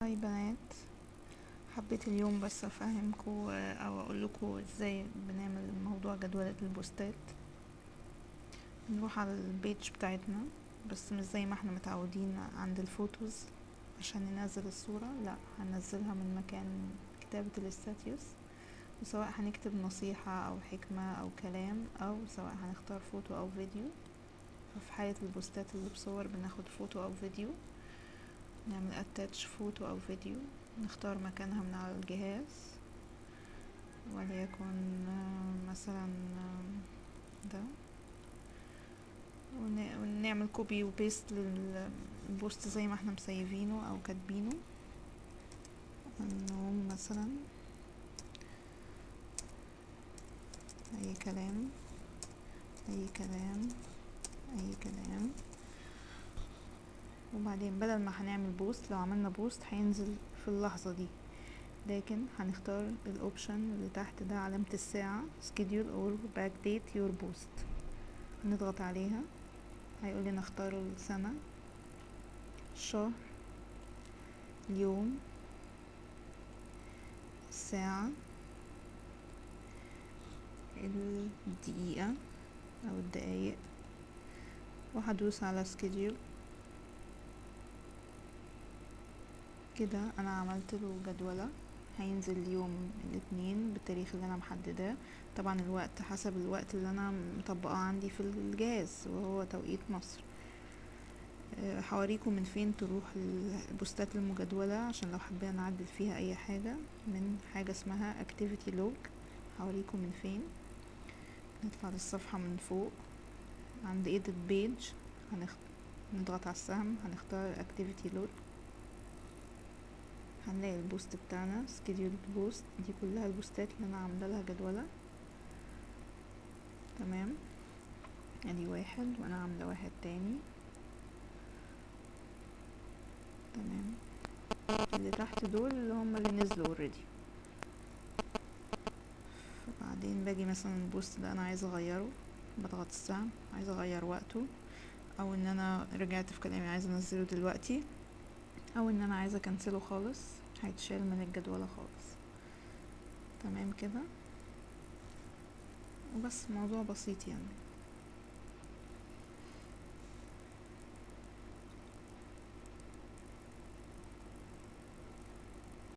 هاي بنات، حبيت اليوم بس افهمكم او اقول لكم ازاي بنعمل موضوع جدولة البوستات. نروح على البيج بتاعتنا، بس مش زي ما احنا متعودين عند الفوتوز عشان ننزل الصورة، لا هننزلها من مكان كتابة الاستاتيوس، وسواء هنكتب نصيحة او حكمة او كلام، او سواء هنختار فوتو او فيديو. ففي حالة البوستات اللي بصور بناخد فوتو او فيديو، نعمل اتاتش فوتو او فيديو، نختار مكانها من على الجهاز، وليكن مثلا ده، ونعمل كوبي وبيست للبوست زي ما احنا مسيفينه او كاتبينه. النوم مثلا، اي كلام اي كلام اي كلام. وبعدين بدل ما هنعمل بوست، لو عملنا بوست هينزل في اللحظة دي، لكن هنختار الاوبشن اللي تحت ده، علامة الساعة schedule or backdate your post، نضغط عليها هيقول لي نختار السنة، الشهر، اليوم، الساعة، الدقيقة او الدقايق، وهدوس على schedule. كده انا عملت له جدولة، هينزل يوم الاثنين بالتاريخ اللي انا محدداه. طبعا الوقت حسب الوقت اللي انا مطبقاه عندي في الجهاز، وهو توقيت مصر. هوريكم من فين تروح البوستات المجدولة، عشان لو حبينا نعدل فيها اي حاجة، من حاجة اسمها activity log. هوريكم من فين. نطلع للصفحة من فوق عند edit page، نضغط على السهم، هنختار activity log، هنلاقي البوست بتاعنا scheduled post. دي كلها البوستات اللي انا عامله لها جدولة. تمام، ادي واحد وانا عامله واحد تاني. تمام، اللي تحت دول اللي هم اللي نزلوا اوريدي. فبعدين باجي مثلا البوست ده انا عايزه اغيره، بضغط السهم، عايزه اغير وقته، او ان انا رجعت في كلامي عايزه انزله دلوقتي، او ان انا عايزه اكنسله خالص، هيتشال من الجدولة خالص. تمام كده، وبس، موضوع بسيط يعني.